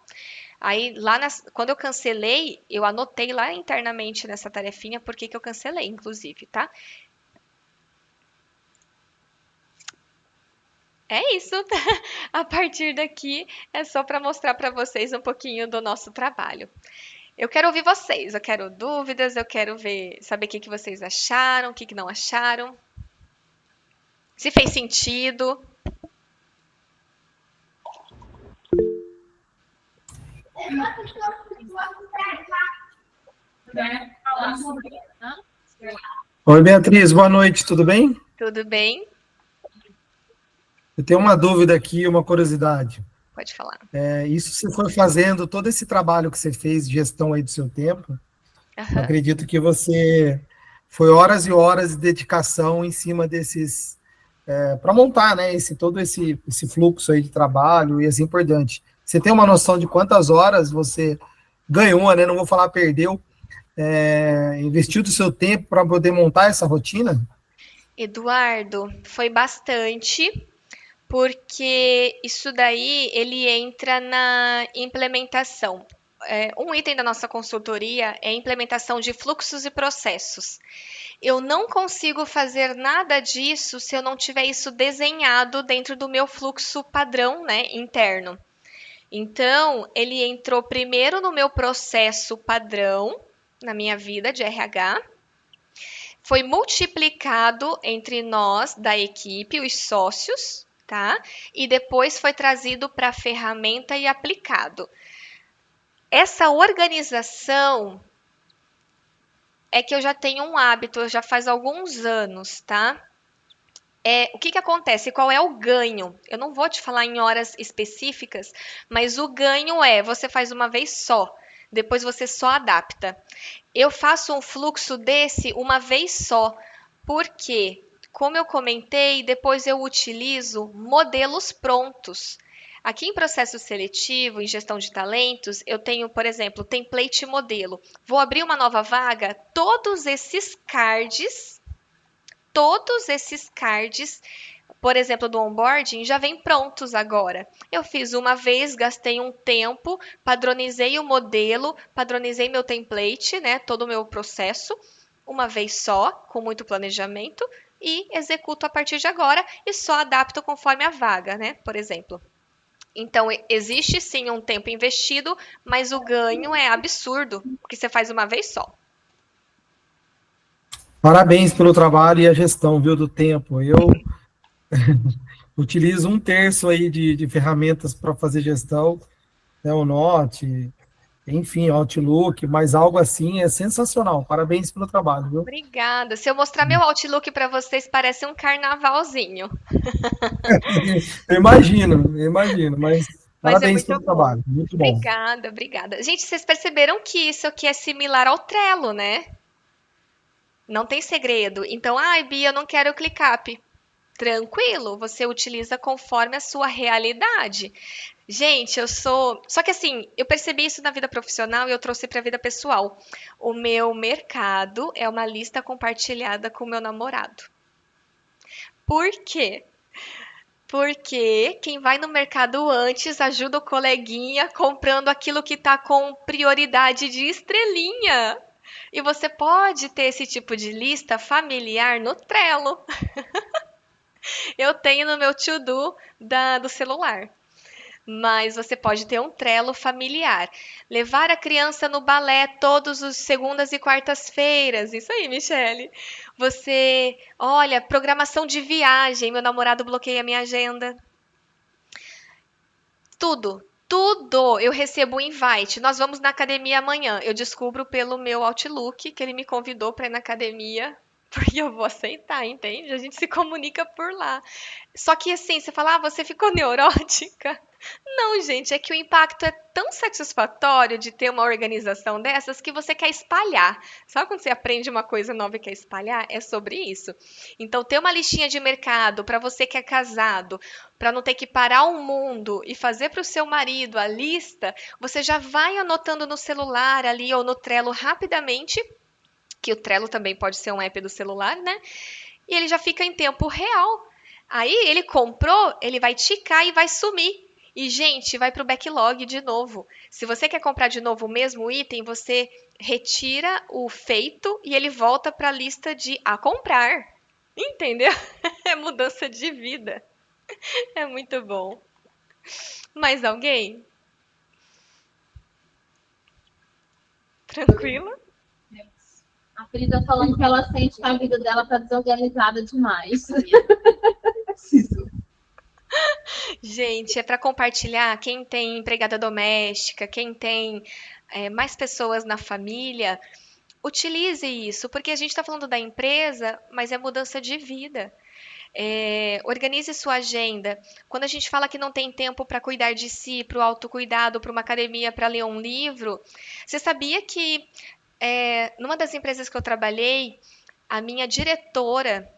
Aí quando eu cancelei, eu anotei lá internamente nessa tarefinha por que eu cancelei, inclusive, tá? É isso. A partir daqui é só para mostrar para vocês um pouquinho do nosso trabalho. Eu quero ouvir vocês, eu quero dúvidas, eu quero saber o que vocês acharam, o que não acharam, se fez sentido. Oi, Beatriz, boa noite, tudo bem? Tudo bem? Eu tenho uma dúvida aqui, uma curiosidade. Pode falar. Isso você foi fazendo, todo esse trabalho que você fez de gestão aí do seu tempo, eu acredito que você foi horas e horas de dedicação em cima desses, para montar, né, todo esse fluxo aí de trabalho e assim por diante. Você tem uma noção de quantas horas você ganhou, né, não vou falar perdeu, investiu do seu tempo para poder montar essa rotina? Eduardo, foi bastante, porque isso daí ele entra na implementação. Um item da nossa consultoria é a implementação de fluxos e processos. Eu não consigo fazer nada disso se eu não tiver isso desenhado dentro do meu fluxo padrão, né, interno. Então, ele entrou primeiro no meu processo padrão, na minha vida de RH, foi multiplicado entre nós da equipe, os sócios, tá? E depois foi trazido para a ferramenta e aplicado. Essa organização é que eu já tenho um hábito, já faz alguns anos, tá? O que acontece? Qual é o ganho? Eu não vou te falar em horas específicas, mas o ganho você faz uma vez só, depois você só adapta. Eu faço um fluxo desse uma vez só, porque, como eu comentei, depois eu utilizo modelos prontos. Aqui em processo seletivo, em gestão de talentos, eu tenho, por exemplo, template modelo. Vou abrir uma nova vaga, todos esses cards, por exemplo, do onboarding, já vêm prontos agora. Eu fiz uma vez, gastei um tempo, padronizei o modelo, padronizei meu template, né, todo o meu processo, uma vez só, com muito planejamento, e executo a partir de agora e só adapto conforme a vaga, né, por exemplo. Então, existe sim um tempo investido, mas o ganho é absurdo, porque você faz uma vez só. Parabéns pelo trabalho e a gestão, viu, do tempo. utilizo 1/3 aí de ferramentas para fazer gestão, né, o Note, enfim, Outlook, mas algo assim é sensacional. Parabéns pelo trabalho, viu? Obrigada. Se eu mostrar meu Outlook para vocês, parece um carnavalzinho. Eu imagino, mas Mas é parabéns muito pelo bom. trabalho, muito bom. Obrigada, obrigada. Gente, vocês perceberam que isso aqui é similar ao Trello, né? Não tem segredo. Então, ai, Bia, eu não quero ClickUp. Tranquilo, você utiliza conforme a sua realidade. Gente, eu sou. Só que assim, eu percebi isso na vida profissional e eu trouxe para a vida pessoal. O meu mercado é uma lista compartilhada com o meu namorado. Por quê? Porque quem vai no mercado antes ajuda o coleguinha comprando aquilo que está com prioridade de estrelinha. E você pode ter esse tipo de lista familiar no Trello. Eu tenho no meu to-do do celular. Mas você pode ter um Trello familiar. Levar a criança no balé todos os segundas e quartas-feiras. Isso aí, Michele. Você, olha, programação de viagem. Meu namorado bloqueia a minha agenda. Tudo. Tudo. Eu recebo um invite. Nós vamos na academia amanhã. Eu descubro pelo meu Outlook que ele me convidou para ir na academia. Porque eu vou aceitar, entende? A gente se comunica por lá. Só que assim, você fala, você ficou neurótica? Não, gente, é que o impacto é tão satisfatório de ter uma organização dessas que você quer espalhar. Sabe quando você aprende uma coisa nova e quer espalhar? É sobre isso. Então, ter uma listinha de mercado para você que é casado, para não ter que parar o mundo e fazer para o seu marido a lista, você já vai anotando no celular ali ou no Trello rapidamente, que o Trello também pode ser um app do celular, né? E ele já fica em tempo real. Aí ele comprou, ele vai ticar e vai sumir. E, gente, vai para o backlog de novo. Se você quer comprar de novo o mesmo item, você retira o feito e ele volta para a lista de a comprar. Entendeu? É mudança de vida. É muito bom. Mais alguém? Tranquilo? A Frida falando que ela sente que a vida dela tá desorganizada demais. Gente, é para compartilhar. Quem tem empregada doméstica, quem tem mais pessoas na família, utilize isso, porque a gente está falando da empresa, mas é mudança de vida. Organize sua agenda. Quando a gente fala que não tem tempo para cuidar de si, para o autocuidado, para uma academia, para ler um livro, você sabia que numa das empresas que eu trabalhei, a minha diretora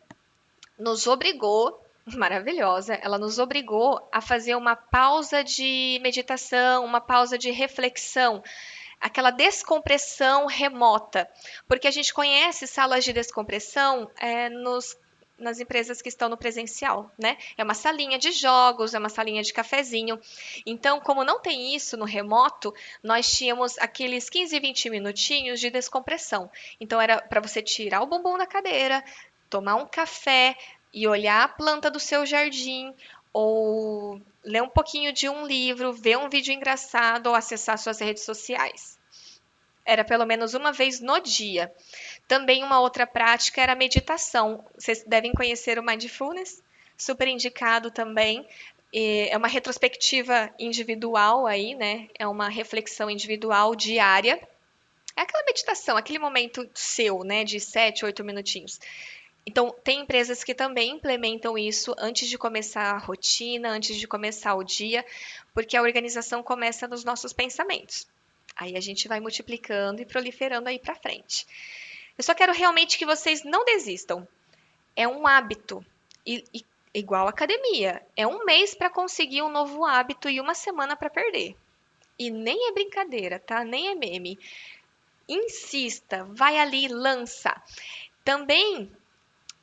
nos obrigou, maravilhosa, ela nos obrigou a fazer uma pausa de meditação, uma pausa de reflexão, aquela descompressão remota, porque a gente conhece salas de descompressão nas empresas que estão no presencial, né? É uma salinha de jogos, é uma salinha de cafezinho. Então, como não tem isso no remoto, nós tínhamos aqueles 15, 20 minutinhos de descompressão. Então, era para você tirar o bumbum da cadeira, tomar um café e olhar a planta do seu jardim, ou ler um pouquinho de um livro, ver um vídeo engraçado ou acessar suas redes sociais. Era pelo menos uma vez no dia. Também uma outra prática era a meditação. Vocês devem conhecer o Mindfulness, super indicado também. É uma retrospectiva individual aí, né? É uma reflexão individual diária. É aquela meditação, aquele momento seu, né? De 7, 8 minutinhos. Então, tem empresas que também implementam isso antes de começar a rotina, antes de começar o dia, porque a organização começa nos nossos pensamentos. Aí a gente vai multiplicando e proliferando aí para frente. Eu só quero realmente que vocês não desistam. É um hábito. Igual academia. É um mês para conseguir um novo hábito e uma semana para perder. E nem é brincadeira, tá? Nem é meme. Insista, vai ali, lança. Também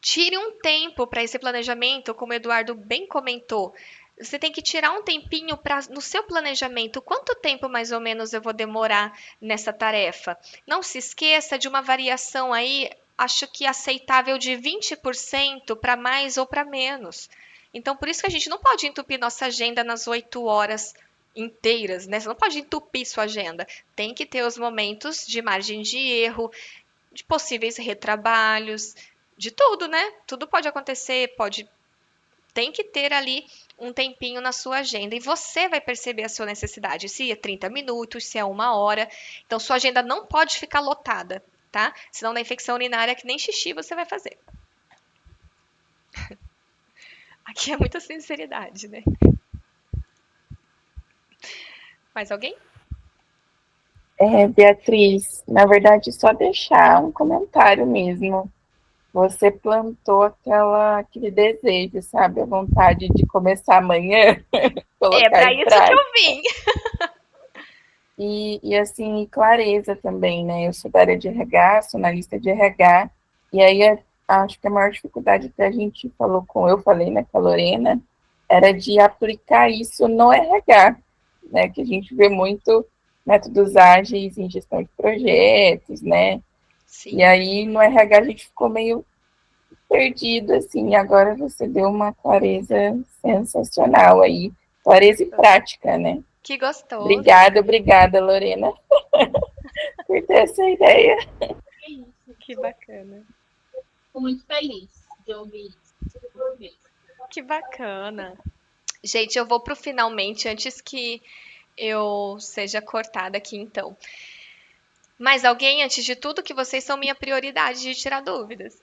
tire um tempo para esse planejamento, como o Eduardo bem comentou. Você tem que tirar um tempinho no seu planejamento. Quanto tempo mais ou menos eu vou demorar nessa tarefa? Não se esqueça de uma variação aí, acho que aceitável de 20% para mais ou para menos. Então, por isso que a gente não pode entupir nossa agenda nas 8 horas inteiras, né? Você não pode entupir sua agenda. Tem que ter os momentos de margem de erro, de possíveis retrabalhos, de tudo, né? Tudo pode acontecer, pode Tem que ter ali um tempinho na sua agenda e você vai perceber a sua necessidade, se é 30 minutos, se é 1 hora. Então, sua agenda não pode ficar lotada, tá? Senão, na infecção urinária, que nem xixi você vai fazer. Aqui é muita sinceridade, né? Mais alguém? Beatriz, na verdade, só deixar um comentário mesmo. Você plantou aquele desejo, sabe? A vontade de começar amanhã, É colocar para em isso que prática. eu vim. E assim, clareza também, né? Eu sou da área de RH, sou analista de RH, e aí acho que a maior dificuldade que a gente eu falei, né, com a Lorena, era de aplicar isso no RH, né? Que a gente vê muito métodos ágeis em gestão de projetos, né? Sim. E aí no RH a gente ficou meio perdido, assim, agora você deu uma clareza sensacional aí, clareza e prática, né? Que gostoso. Obrigada, Lorena, por ter essa ideia. É isso. Que bacana. Fico muito feliz de ouvir isso. Que bacana. Gente, eu vou pro finalmente antes que eu seja cortada aqui, então. Mais alguém, antes de tudo, que vocês são minha prioridade de tirar dúvidas.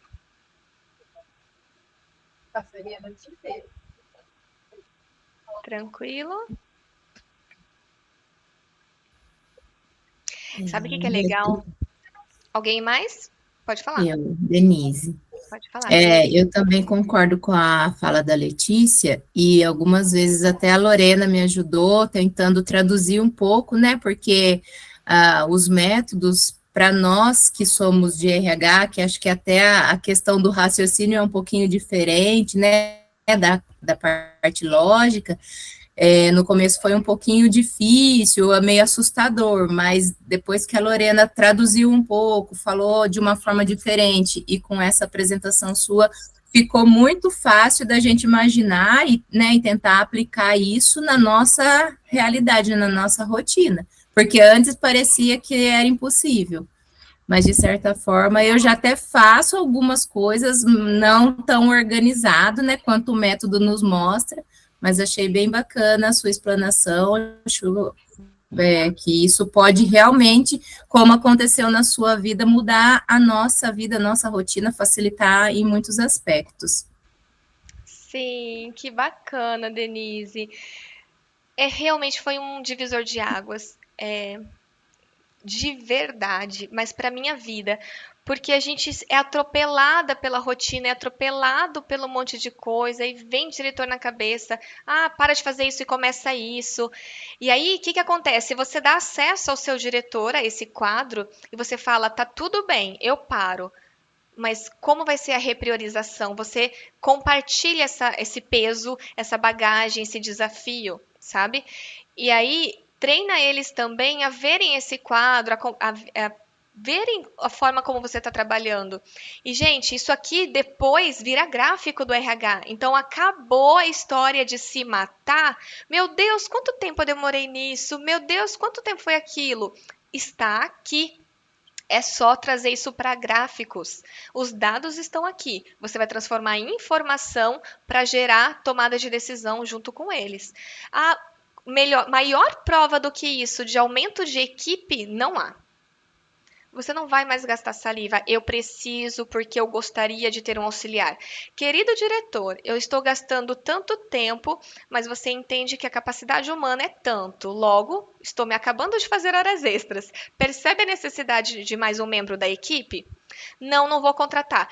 Passaria a noite inteira. Tranquilo? Sabe o que é legal? Alguém mais? Pode falar. Denise. Pode falar. Eu também concordo com a fala da Letícia e algumas vezes até a Lorena me ajudou tentando traduzir um pouco, né? Porque os métodos, para nós que somos de RH, que acho que até a questão do raciocínio é um pouquinho diferente, né? Da parte lógica. No começo foi um pouquinho difícil, meio assustador, mas depois que a Lorena traduziu um pouco, falou de uma forma diferente, e com essa apresentação sua, ficou muito fácil da gente imaginar e tentar aplicar isso na nossa realidade, na nossa rotina, porque antes parecia que era impossível. Mas, de certa forma, eu já até faço algumas coisas não tão organizado, né, quanto o método nos mostra, mas achei bem bacana a sua explanação, acho que isso pode realmente, como aconteceu na sua vida, mudar a nossa vida, a nossa rotina, facilitar em muitos aspectos. Sim, que bacana, Denise. Realmente foi um divisor de águas. De verdade, mas para minha vida, porque a gente é atropelada pela rotina, é atropelado pelo monte de coisa e vem diretor na cabeça, para de fazer isso e começa isso. E aí, o que que acontece? Você dá acesso ao seu diretor a esse quadro e você fala, tá tudo bem, eu paro. Mas como vai ser a repriorização? Você compartilha esse peso, essa bagagem, esse desafio, sabe? E aí treina eles também a verem esse quadro, a verem a forma como você está trabalhando. E, gente, isso aqui depois vira gráfico do RH. Então, acabou a história de se matar. Meu Deus, quanto tempo eu demorei nisso? Meu Deus, quanto tempo foi aquilo? Está aqui. É só trazer isso para gráficos. Os dados estão aqui. Você vai transformar em informação para gerar tomada de decisão junto com eles. A maior prova do que isso de aumento de equipe não há. Você não vai mais gastar saliva. Eu preciso porque eu gostaria de ter um auxiliar. Querido diretor, eu estou gastando tanto tempo, mas você entende que a capacidade humana é tanto. Logo, estou me acabando de fazer horas extras. Percebe a necessidade de mais um membro da equipe? Não, não vou contratar.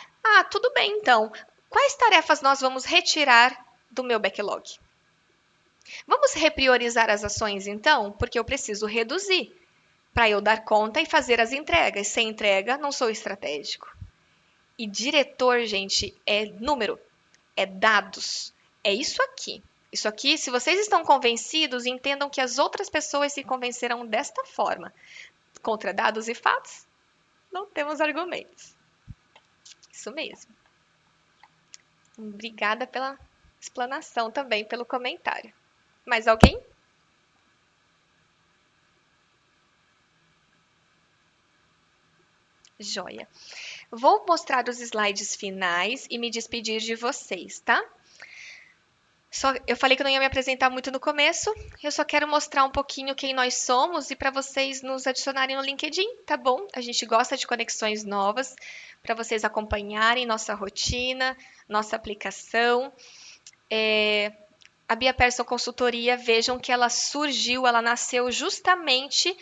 Tudo bem então. Quais tarefas nós vamos retirar do meu backlog? Vamos repriorizar as ações então, porque eu preciso reduzir para eu dar conta e fazer as entregas. Sem entrega, não sou estratégico. E diretor, gente, é número, é dados, é isso aqui. Isso aqui, se vocês estão convencidos, entendam que as outras pessoas se convencerão desta forma. Contra dados e fatos, não temos argumentos. Isso mesmo. Obrigada pela explanação também, pelo comentário. Mais alguém? Joia. Vou mostrar os slides finais e me despedir de vocês, tá? Eu falei que eu não ia me apresentar muito no começo. Eu só quero mostrar um pouquinho quem nós somos e para vocês nos adicionarem no LinkedIn, tá bom? A gente gosta de conexões novas para vocês acompanharem nossa rotina, nossa aplicação. A Bia Persson Consultoria, vejam que ela surgiu, ela nasceu justamente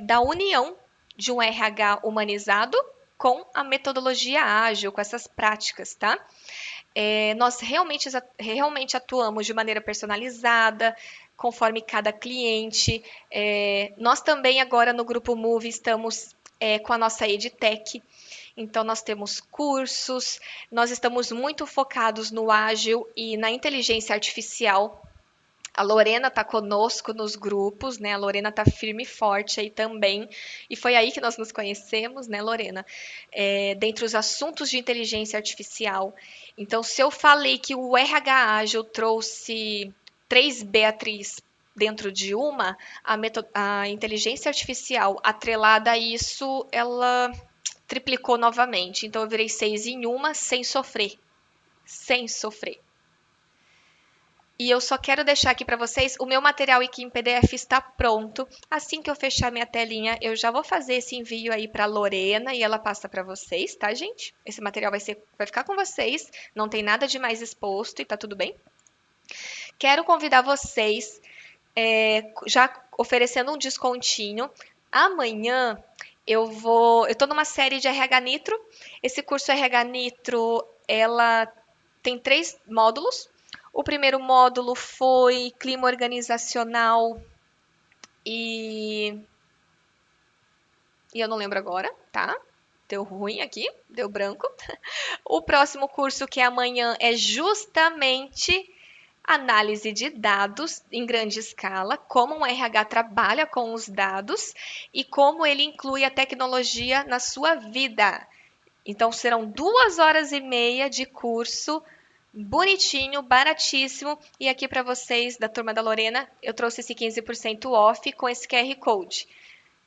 da união de um RH humanizado com a metodologia ágil, com essas práticas, tá? Nós realmente atuamos de maneira personalizada, conforme cada cliente. Nós também agora no Grupo Move estamos com a nossa EdTech. Então, nós temos cursos, nós estamos muito focados no ágil e na inteligência artificial. A Lorena está conosco nos grupos, né? A Lorena está firme e forte aí também. E foi aí que nós nos conhecemos, né, Lorena? Dentre os assuntos de inteligência artificial. Então, se eu falei que o RH Ágil trouxe 3 Beatriz dentro de uma, a inteligência artificial atrelada a isso, ela triplicou novamente. Então, eu virei 6 em uma sem sofrer. Sem sofrer. E eu só quero deixar aqui para vocês, o meu material aqui em PDF está pronto. Assim que eu fechar minha telinha, eu já vou fazer esse envio aí para Lorena e ela passa para vocês, tá, gente? Esse material vai ficar com vocês, não tem nada de mais exposto e tá tudo bem? Quero convidar vocês, já oferecendo um descontinho. Amanhã eu tô numa série de RH Nitro. Esse curso RH Nitro, ela tem 3 módulos. O primeiro módulo foi clima organizacional e eu não lembro agora, tá? Deu ruim aqui, deu branco. O próximo curso, que é amanhã, é justamente análise de dados em grande escala, como um RH trabalha com os dados e como ele inclui a tecnologia na sua vida. Então, serão 2 horas e meia de curso bonitinho, baratíssimo. E aqui para vocês, da turma da Lorena, eu trouxe esse 15% off com esse QR Code.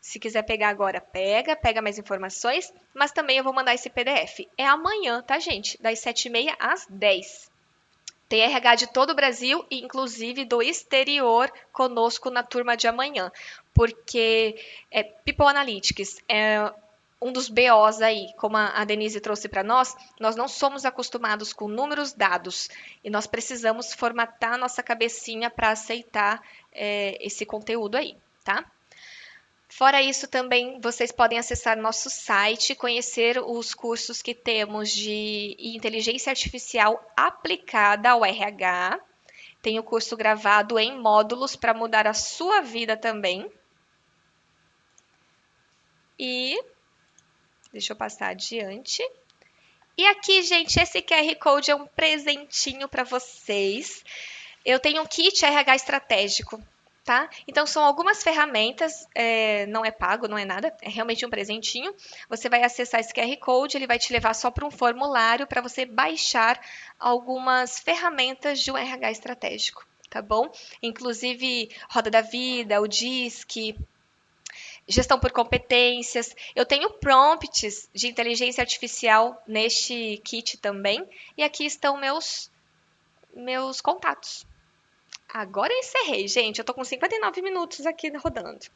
Se quiser pegar agora, pega mais informações, mas também eu vou mandar esse PDF. É amanhã, tá, gente? Das 7h30 às 10h. Tem RH de todo o Brasil e, inclusive, do exterior conosco na turma de amanhã. Porque People Analytics é um dos BOs aí, como a Denise trouxe para nós não somos acostumados com números dados e nós precisamos formatar nossa cabecinha para aceitar esse conteúdo aí, tá? Fora isso, também vocês podem acessar nosso site, conhecer os cursos que temos de inteligência artificial aplicada ao RH. Tem o curso gravado em módulos para mudar a sua vida também. E deixa eu passar adiante. E aqui, gente, esse QR Code é um presentinho para vocês. Eu tenho um kit RH estratégico, tá? Então, são algumas ferramentas, não é pago, não é nada, é realmente um presentinho. Você vai acessar esse QR Code, ele vai te levar só para um formulário para você baixar algumas ferramentas de um RH estratégico, tá bom? Inclusive, Roda da Vida, o DISC, gestão por competências. Eu tenho prompts de inteligência artificial neste kit também. E aqui estão meus contatos. Agora eu encerrei, gente. Eu tô com 59 minutos aqui rodando.